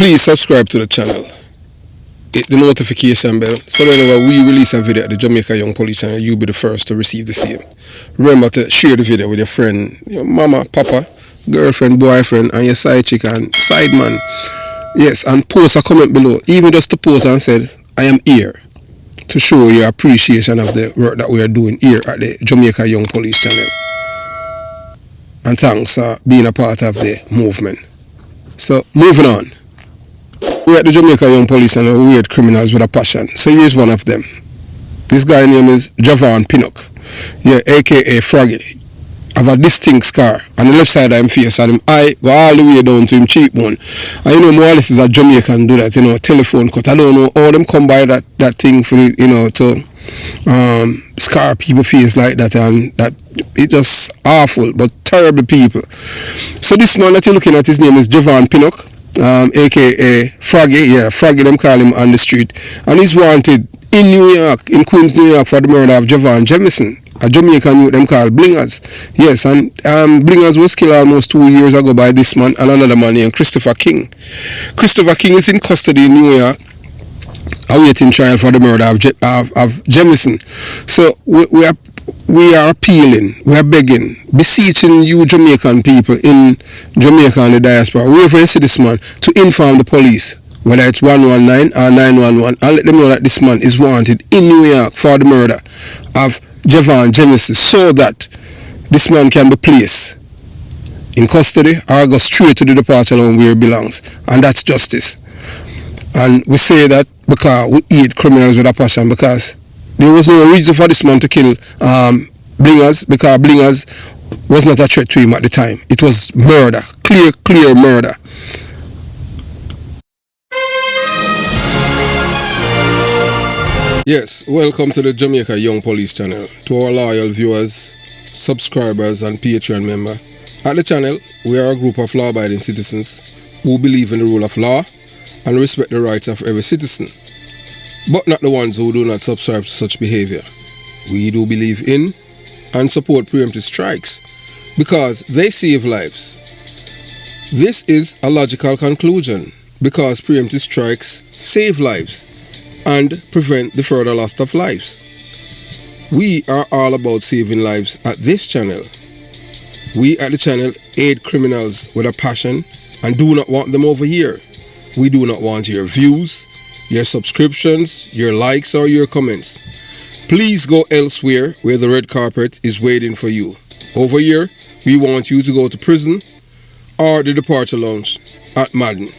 Please subscribe to the channel. Hit the notification bell so that whenever we release a video at the Jamaica Young Police Channel, you'll be the first to receive the same. Remember to share the video with your friend, your mama, papa, girlfriend, boyfriend, and your side chick and side man. Yes, and post a comment below, even just to post and say, I am here to show your appreciation of the work that we are doing here at the Jamaica Young Police Channel. And thanks for being a part of the movement. So, moving on. We at the Jamaica Young Police Channel, we hate criminals with a passion. So here's one of them. This guy name is Javon Pinnock. Yeah, aka Froggy. Have a distinct scar on the left side of his face, and him eye go all the way down to him cheekbone. And you know, more or less is a Jamaican do that, you know, telephone cut. I don't know how them come by that thing for, you know, to scar people face like that, and that it's just awful, but terrible people. So this man that you're looking at, his name is Javon Pinnock, aka Froggy. Yeah, Froggy them call him on the street, and he's wanted in New York, in Queens, New York, for the murder of Javon Jamison, a Jamaican youth them called Blingers. Yes, and Blingers was killed almost 2 years ago by this man and another man named Christopher King. Christopher King is in custody in New York, awaiting trial for the murder of Jamison. So we are appealing, we are begging, beseeching you Jamaican people in Jamaica and the diaspora, wherever you see this man, to inform the police, whether it's 119 or 911, and let them know that this man is wanted in New York for the murder of Javon Jamison, so that this man can be placed in custody or go straight to the departure home where he belongs, and that's justice. And we say that because we hate criminals with a passion, because there was no reason for this man to kill Blingers, because Blingers was not a threat to him at the time. It was murder, clear murder. Yes, welcome to the Jamaica Young Police Channel. To our loyal viewers, subscribers and Patreon member. At the channel, we are a group of law-abiding citizens who believe in the rule of law and respect the rights of every citizen, but not the ones who do not subscribe to such behavior. We do believe in and support preemptive strikes because they save lives. This is a logical conclusion because preemptive strikes save lives and prevent the further loss of lives. We are all about saving lives at this channel. We at the channel aid criminals with a passion and do not want them over here. We do not want your views, your subscriptions, your likes or your comments. Please go elsewhere where the red carpet is waiting for you. Over here, we want you to go to prison or the departure lounge at Madden.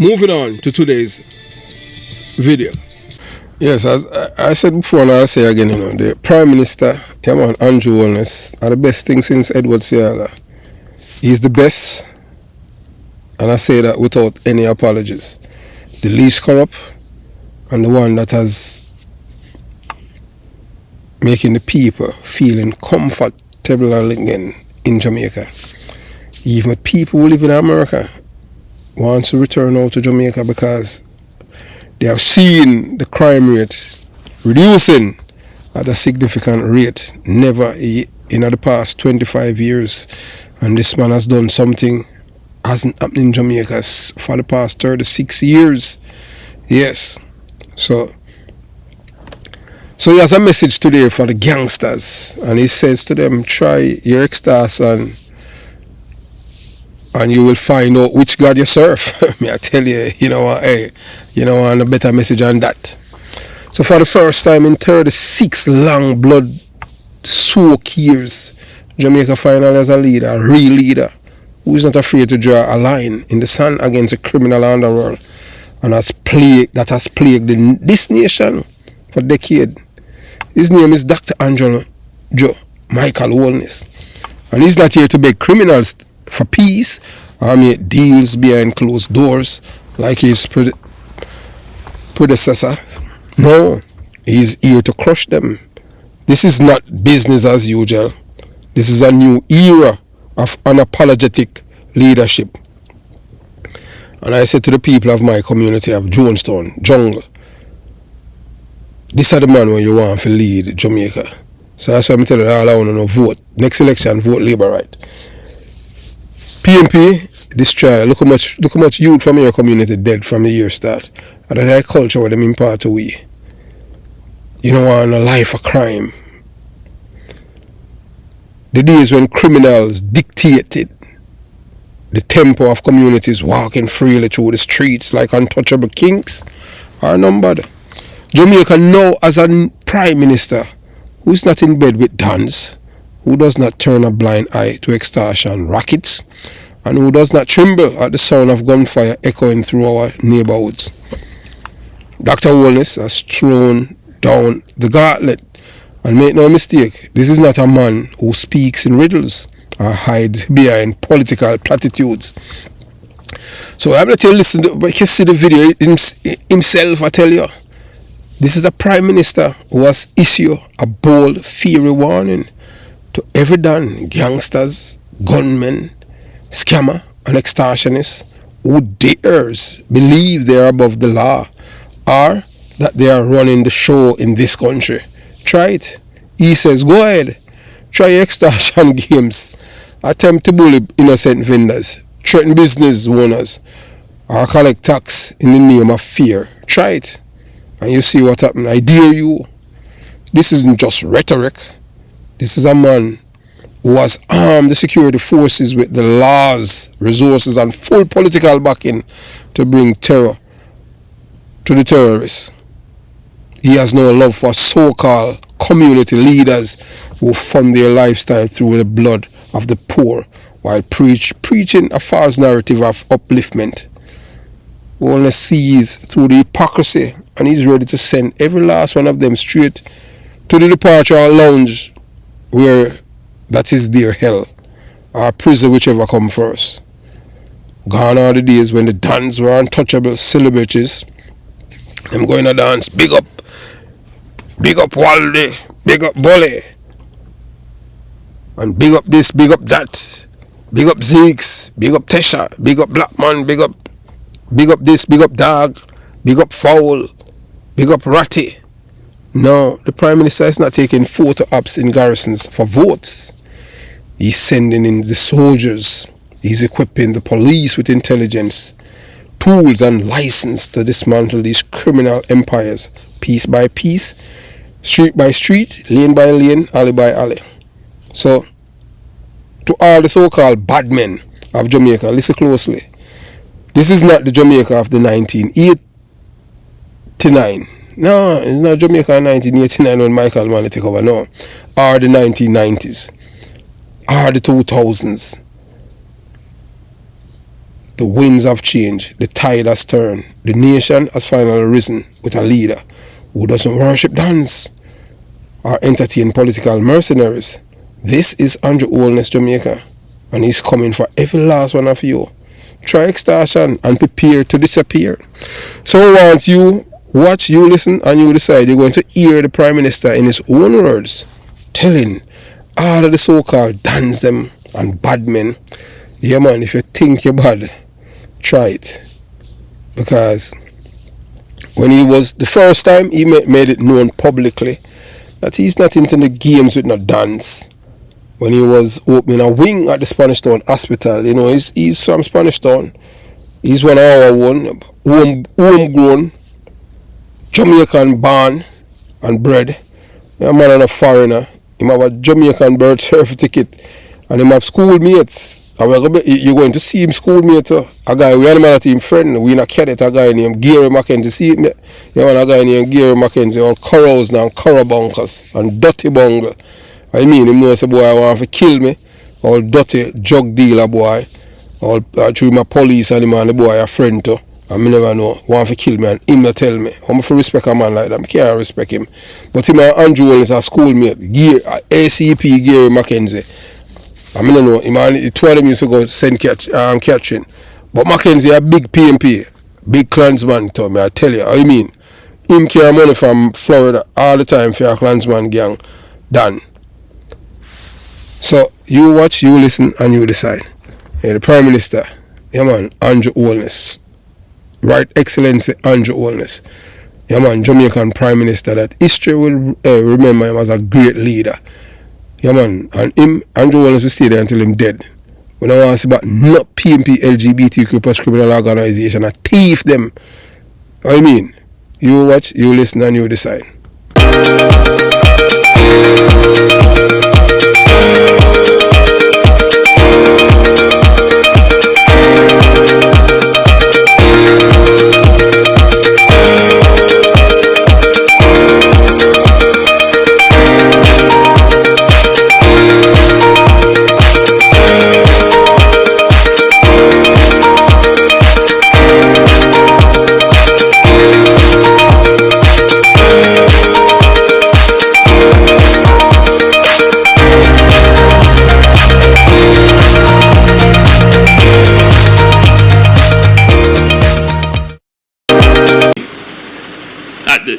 Moving on to today's video. Yes, as I said before and I'll say again, you know, the Prime Minister, Andrew Holness, are the best thing since Edward Seaga. He's the best, and I say that without any apologies. The least corrupt and the one that has making the people feeling comfortable again in Jamaica. Even people who live in America want to return out to Jamaica because they have seen the crime rate reducing at a significant rate, never in the past 25 years. And this man has done something hasn't happened in Jamaica for the past 36 years. Yes. So he has a message today for the gangsters, and he says to them, try your extortion and you will find out which God you serve. May I tell you, you know what, hey, you know, and a better message on that. So for the first time in 36 long blood soaked years, Jamaica finally has a leader, a real leader, who is not afraid to draw a line in the sand against the criminal underworld and has plagued this nation for decades. His name is Dr. Angelo Joe Michael Holness, and he's not here to beg criminals for peace or make deals behind closed doors like his predecessor. No, he's here to crush them. This is not business as usual. This is a new era of unapologetic leadership. And I said to the people of my community of Jonestown, Jungle, this is the man where you want to lead Jamaica. So that's why I'm telling you all I want to know, vote. Next election, vote Labour right. PNP destroy. Look how much youth from your community dead from the year start. And that culture where them impart away. You don't want a life of crime. The days when criminals dictated the tempo of communities walking freely through the streets like untouchable kings are numbered. Jamaica now has a prime minister who is not in bed with dons, who does not turn a blind eye to extortion rackets, and who does not tremble at the sound of gunfire echoing through our neighborhoods. Dr. Holness has thrown down the gauntlet, and make no mistake, this is not a man who speaks in riddles or hides behind political platitudes. So I'm going to listen to, but you see the video himself, I tell you. This is a prime minister who has issued a bold, fiery warning to every don, gangsters, gunmen, scammer, and extortionists who dares believe they are above the law or that they are running the show in this country. Try it. He says, go ahead, try extortion games, attempt to bully innocent vendors, threaten business owners, or collect tax in the name of fear. Try it, and you see what happens. I dare you. This isn't just rhetoric. This is a man who has armed the security forces with the laws, resources, and full political backing to bring terror to the terrorists. He has no love for so-called community leaders who fund their lifestyle through the blood of the poor while preaching a false narrative of upliftment. Who only sees through the hypocrisy, and he's ready to send every last one of them straight to the departure lounge, where that is their hell, or prison, whichever come first. Gone are the days when the dons were untouchable celebrities. Them going to dance, big up Walde, big up Bully, and big up this, big up that, big up Zeeks, big up Tesha, big up Blackman, big up this, big up Dog, big up Fowl, big up Ratty. No, the Prime Minister is not taking photo ops in garrisons for votes. He's sending in the soldiers. He's equipping the police with intelligence, tools and license to dismantle these criminal empires, piece by piece, street by street, lane by lane, alley by alley. So, to all the so-called bad men of Jamaica, listen closely. This is not the Jamaica of the 1989. No, it's not Jamaica in 1989 when Michael Manley took over, no. Or the 1990s. Or the 2000s. The winds have changed. The tide has turned. The nation has finally risen with a leader who doesn't worship dance or entertain political mercenaries. This is Andrew Holness, Jamaica, and he's coming for every last one of you. Try extortion and prepare to disappear. So once you watch, you listen, and you decide you're going to hear the Prime Minister in his own words telling all of the so-called dons them and bad men, yeah man, if you think you're bad, try it. Because when he was the first time, he made it known publicly that he's not into the games with no dance. When he was opening a wing at the Spanish Town Hospital, you know, he's from Spanish Town. He's one of our own, homegrown, Jamaican born and bred. A man and a foreigner. He have a Jamaican birth certificate, and he have schoolmates. You're going to see him schoolmate, a guy, we animal team friend, we in a cadet, a guy named Gary Mackenzie. See him? Yeah, man, a guy named Gary Mackenzie, all corals now, corobunkers, and dirty bungle. I mean, him knows a boy I want to kill me, all dirty drug dealer boy, all through my police and him and the boy a friend too. And me never know, want to kill me, and him not tell me. I'm to respect a man like that, I can't respect him. But him and Andrew Holness a schoolmate, ACP Gary Mackenzie. I mean, know, the two of them used to go send catching. But Mackenzie a big PMP, big clansman to me, I tell you. I mean, him carry money from Florida all the time for a clansman gang done. So, you watch, you listen, and you decide. Yeah, the Prime Minister, yeah man, Andrew Holness. Right Excellency Andrew Holness. Yeah man, Jamaican Prime Minister that history will remember him as a great leader. Yeah man, and him, Andrew Holness will stay there until him dead. We don't want to see about not PMP LGBTQ plus criminal organization and thief them. What I mean? You watch, you listen, and you decide.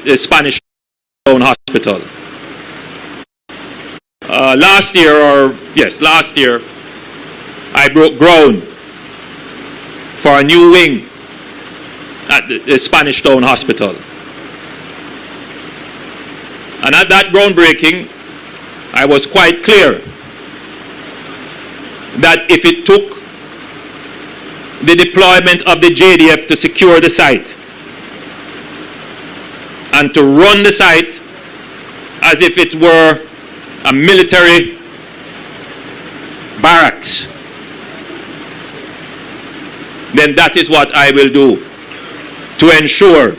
The Spanish Town Hospital. Last year, I broke ground for a new wing at the Spanish Town Hospital. And at that groundbreaking, I was quite clear that if it took the deployment of the JDF to secure the site, and to run the site as if it were a military barracks, then that is what I will do to ensure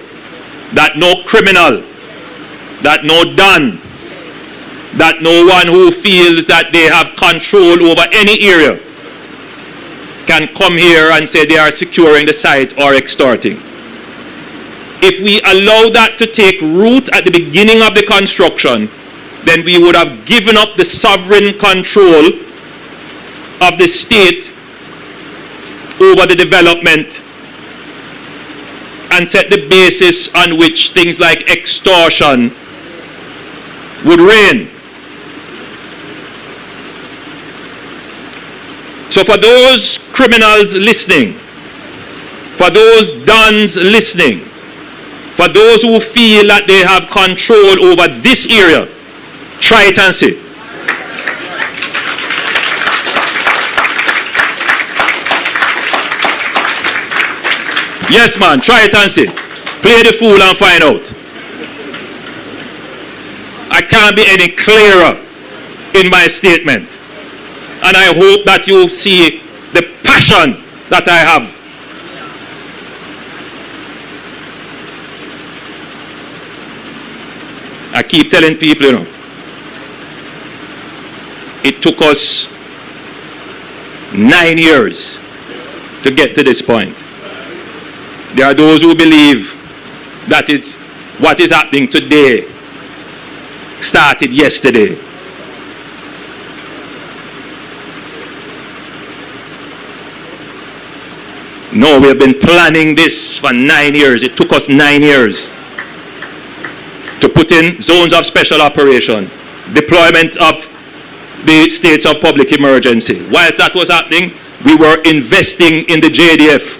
that no criminal, that no Don, that no one who feels that they have control over any area can come here and say they are securing the site or extorting. If we allow that to take root at the beginning of the construction, then we would have given up the sovereign control of the state over the development and set the basis on which things like extortion would reign. So for those criminals listening, for those Dons listening, for those who feel that they have control over this area, try it and see. Yes, man, try it and see. Play the fool and find out. I can't be any clearer in my statement. And I hope that you see the passion that I have. I keep telling people, you know, it took us 9 years to get to this point. There are those who believe that it's what is happening today started yesterday. No, we have been planning this for 9 years. It took us 9 years to put in zones of special operation, deployment of the states of public emergency. Whilst that was happening, we were investing in the JDF,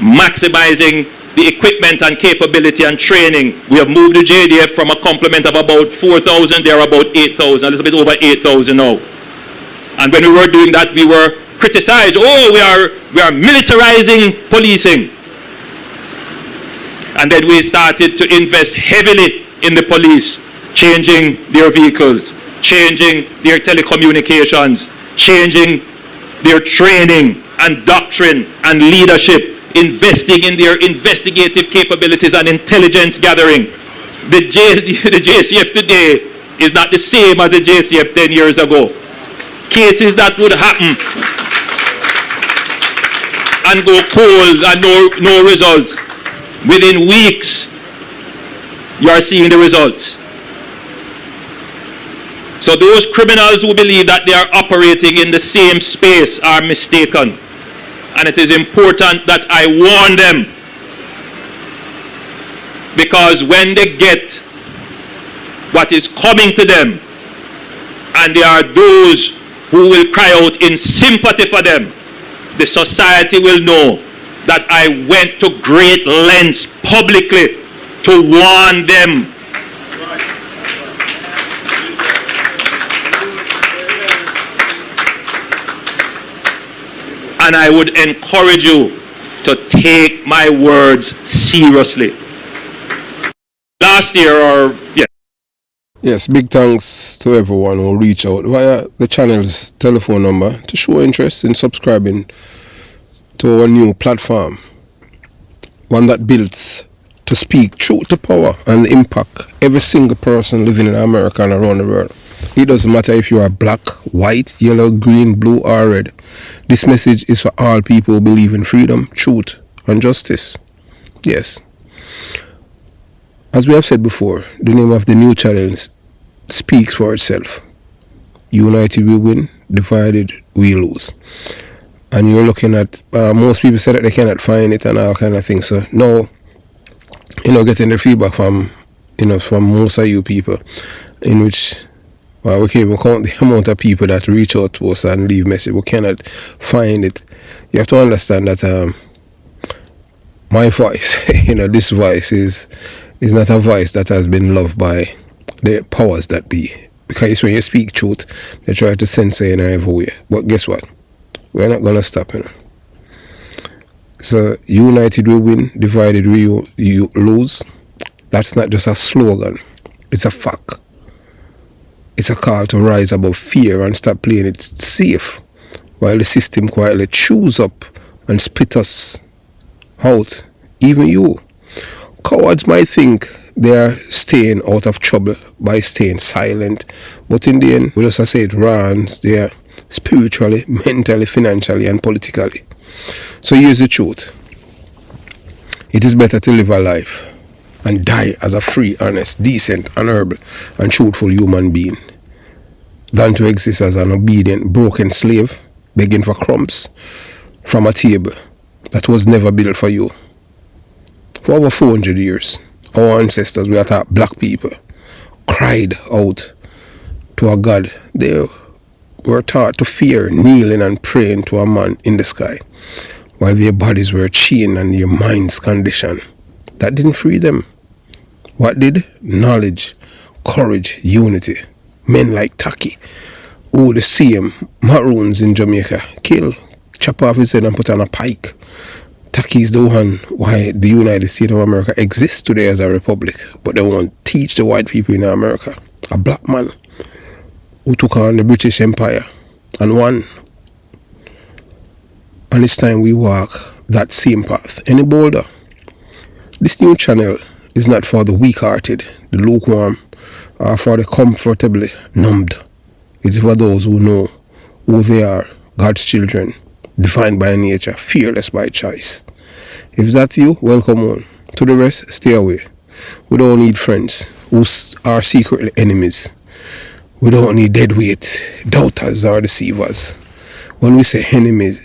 maximizing the equipment and capability and training. We have moved the JDF from a complement of about 4,000, they are about 8,000, a little bit over 8,000 now. And when we were doing that, we were criticized. Oh, we are militarizing policing. And then we started to invest heavily in the police, changing their vehicles, changing their telecommunications, changing their training and doctrine and leadership, investing in their investigative capabilities and intelligence gathering. The JCF today is not the same as the JCF 10 years ago. Cases that would happen and go cold and no results, within weeks, you are seeing the results. So those criminals who believe that they are operating in the same space are mistaken. And it is important that I warn them, because when they get what is coming to them, and there are those who will cry out in sympathy for them, the society will know that I went to great lengths publicly to warn them. and I would encourage you to take my words seriously. Last year, Yes, big thanks to everyone who reached out via the channel's telephone number to show interest in subscribing to our new platform. One that builds to speak truth to power and impact every single person living in America and around the world. It doesn't matter if you are black, white, yellow, green, blue or red. This message is for all people who believe in freedom, truth and justice. Yes. As we have said before, the name of the new challenge speaks for itself. United we win, divided we lose. And you're looking at, most people say that they cannot find it and all kind of things. So now, getting the feedback from, from most of you people, in which, we can't even count the amount of people that reach out to us and leave message. We cannot find it. You have to understand that my voice, this voice is not a voice that has been loved by the powers that be. Because when you speak truth, they try to censor you in every way. But guess what? We're not going to stop, So, united we win, divided we lose. That's not just a slogan. It's a fact. It's a call to rise above fear and stop playing it safe, while the system quietly chews up and spit us out. Even you. Cowards might think they are staying out of trouble by staying silent, but in the end, we just say it runs there spiritually, mentally, financially, and politically. So here's the truth. It is better to live a life and die as a free, honest, decent, honorable, and truthful human being than to exist as an obedient, broken slave, begging for crumbs from a table that was never built for you. For over 400 years, our ancestors, we are taught black people, cried out to a God. They were taught to fear, kneeling and praying to a man in the sky, while their bodies were chained and their minds conditioned. That didn't free them. What did? Knowledge, courage, unity. Men like Taki, who the same maroons in Jamaica kill, chop off his head and put on a pike. Taki is the one why the United States of America exists today as a republic, but they won't teach the white people in America. A black man who took on the British Empire and won. And it's time we walk that same path any bolder. This new channel is not for the weak-hearted, the lukewarm, or for the comfortably numbed. It is for those who know who they are, God's children, defined by nature, fearless by choice. If that's you, welcome on. To the rest, stay away. We don't need friends who are secretly enemies. We don't need deadweight doubters or deceivers. When we say enemies,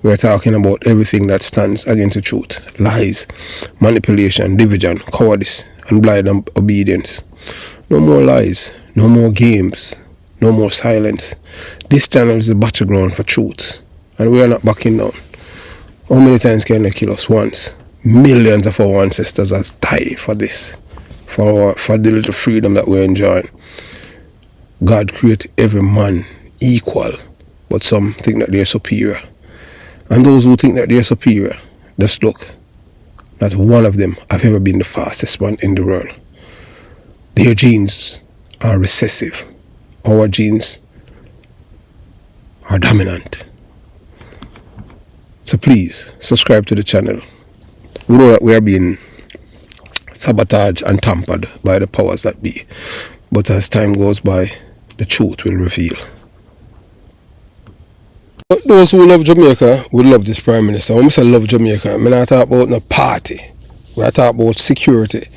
we're talking about everything that stands against the truth. Lies, manipulation, division, cowardice, and blind obedience. No more lies, no more games, no more silence. This channel is the battleground for truth, and we are not backing down. How many times can they kill us? Once. Millions of our ancestors has died for this, for the little freedom that we're enjoying. God created every man equal, but some think that they're superior. And those who think that they're superior, just look, not one of them have ever been the fastest one in the world. Their genes are recessive. Our genes are dominant. So please, subscribe to the channel. We know that we are being sabotaged and tampered by the powers that be. But as time goes by, the truth will reveal. Those who love Jamaica will love this Prime Minister. When I say love Jamaica, I'm not talking about no party. We're talking about security.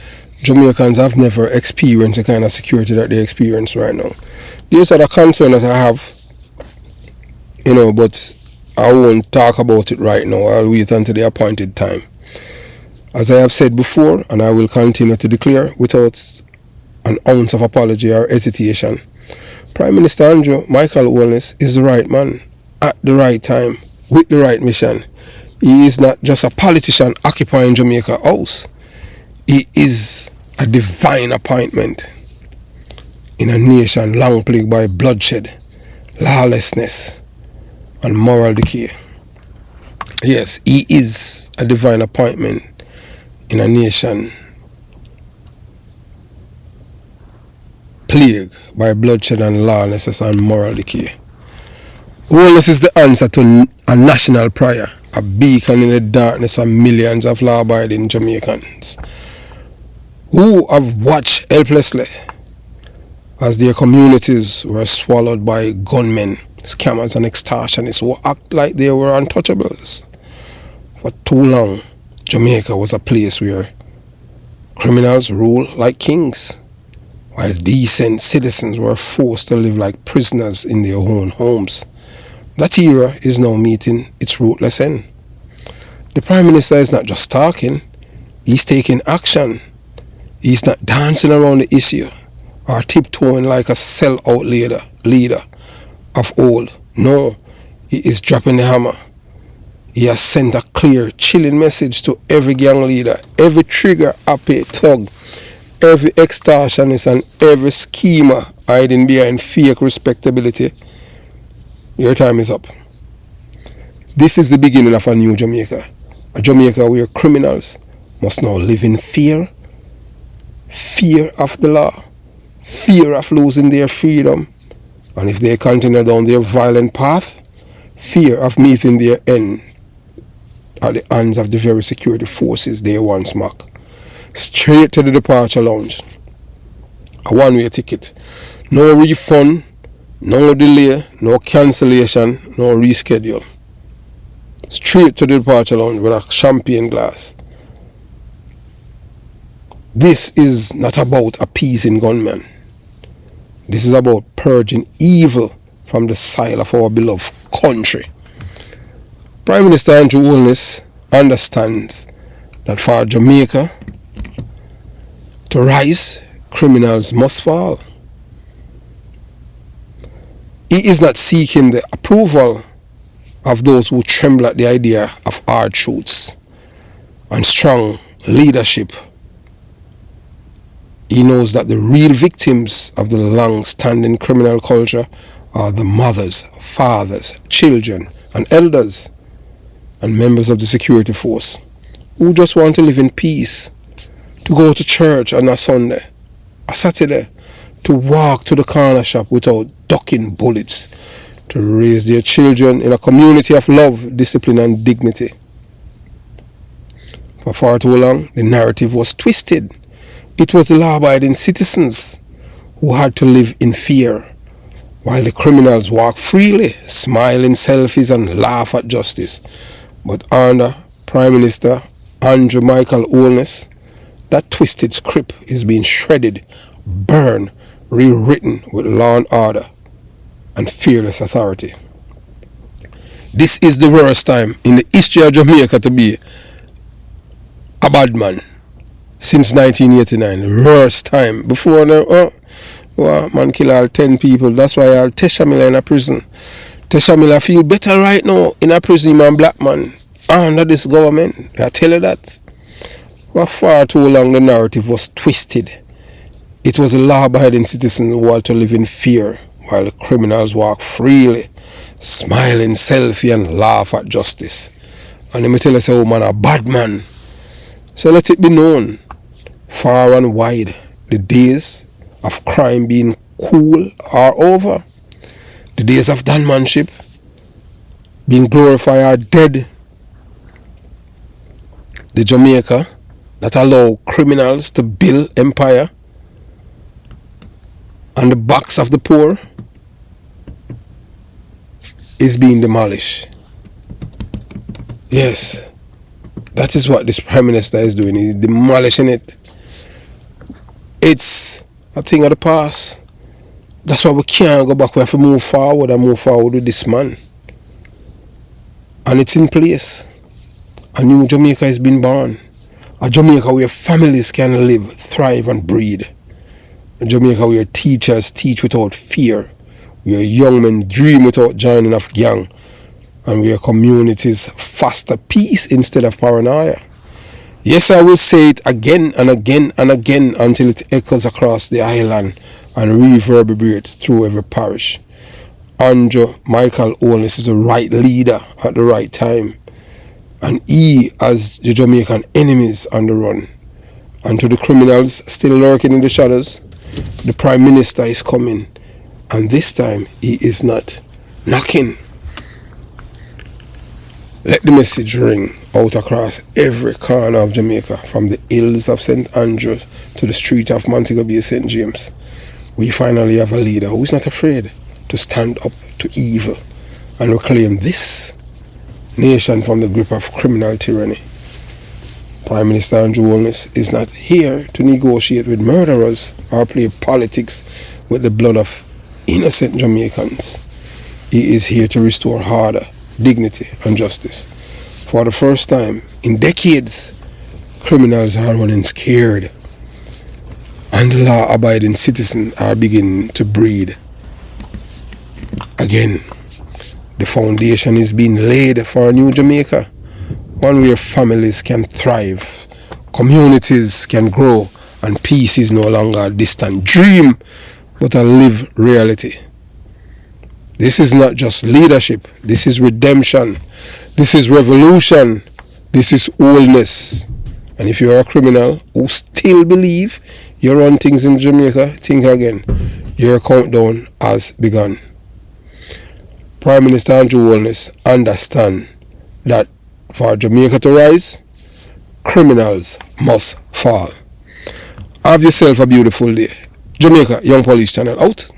Jamaicans have never experienced the kind of security that they experience right now. These are the concerns that I have, but I won't talk about it right now. I'll wait until the appointed time. As I have said before, and I will continue to declare without an ounce of apology or hesitation, Prime Minister Andrew Michael Holness is the right man at the right time with the right mission. He is not just a politician occupying Jamaica House. He is a divine appointment in a nation long plagued by bloodshed, lawlessness, and moral decay. Yes, he is a divine appointment in a nation plagued by bloodshed and lawlessness and moral decay. Holness is the answer to a national prayer, a beacon in the darkness for millions of law-abiding Jamaicans who have watched helplessly as their communities were swallowed by gunmen, scammers and extortionists who act like they were untouchables. For too long, Jamaica was a place where criminals ruled like kings, while decent citizens were forced to live like prisoners in their own homes. That era is now meeting its ruthless end. The Prime Minister is not just talking, he's taking action. He's not dancing around the issue or tiptoeing like a sell-out leader of old. No, he is dropping the hammer. He has sent a clear, chilling message to every gang leader, every trigger-happy thug, every extortionist and every schemer hiding behind fake respectability. Your time is up. This is the beginning of a new Jamaica. A Jamaica where criminals must now live in fear. Fear of the law. Fear of losing their freedom. And if they continue down their violent path, fear of meeting their end at the hands of the very security forces they once mocked. Straight to the departure lounge. A one-way ticket. No refund, no delay, no cancellation, no reschedule. Straight to the departure lounge with a champagne glass. This is not about appeasing gunmen. This is about purging evil from the soil of our beloved country. Prime Minister Andrew Holness understands that for Jamaica to rise, criminals must fall. He is not seeking the approval of those who tremble at the idea of hard truths and strong leadership. He knows that the real victims of the long-standing criminal culture are the mothers, fathers, children, and elders, and members of the security force who just want to live in peace, to go to church on a Sunday, a Saturday, to walk to the corner shop without ducking bullets, to raise their children in a community of love, discipline, and dignity. For far too long, the narrative was twisted. It was the law-abiding citizens who had to live in fear, while the criminals walk freely, smile in selfies and laugh at justice. But under Prime Minister Andrew Michael Holness, that twisted script is being shredded, burned, rewritten with law and order and fearless authority. This is the worst time in the history of Jamaica to be a bad man. Since 1989, worst time. Before now, man kill all 10 people. That's why all Tesha Miller in a prison. Tesha Miller feel better right now in a prison, man, black man, under this government. I tell you that. For far too long, the narrative was twisted. It was a law-abiding citizen who had to live in fear, while the criminals walk freely, smiling, selfie, and laugh at justice. And let me tell you, say, oh man, a bad man. So let it be known, far and wide, the days of crime being cool are over. The days of gunmanship being glorified are dead. The Jamaica that allow criminals to build empire on the backs of the poor is being demolished. Yes, that is what this Prime Minister is doing. He's demolishing it. It's a thing of the past. That's why we can't go back. We have to move forward and move forward with this man. And it's in place. A new Jamaica has been born. A Jamaica where families can live, thrive and breed. A Jamaica where teachers teach without fear. Where young men dream without joining of gang. And where communities foster peace instead of paranoia. Yes, I will say it again and again and again until it echoes across the island and reverberates through every parish. Andrew Michael Holness is the right leader at the right time. And he has the Jamaican enemies on the run. And to the criminals still lurking in the shadows, the Prime Minister is coming. And this time, he is not knocking. Let the message ring out across every corner of Jamaica, from the hills of St. Andrews to the street of Montego Bay, St. James. We finally have a leader who is not afraid to stand up to evil and reclaim this nation from the grip of criminal tyranny. Prime Minister Andrew Holness is not here to negotiate with murderers or play politics with the blood of innocent Jamaicans. He is here to restore order, dignity and justice. For the first time in decades, criminals are running scared, and the law-abiding citizens are beginning to breathe again. The foundation is being laid for a new Jamaica, one where families can thrive, communities can grow, and peace is no longer a distant dream, but a lived reality. This is not just leadership, this is redemption, this is revolution, this is wholeness. And if you are a criminal who still believe you run things in Jamaica, think again. Your countdown has begun. Prime Minister Andrew Holness understand that for Jamaica to rise, criminals must fall. Have yourself a beautiful day. Jamaica Young Police Channel out.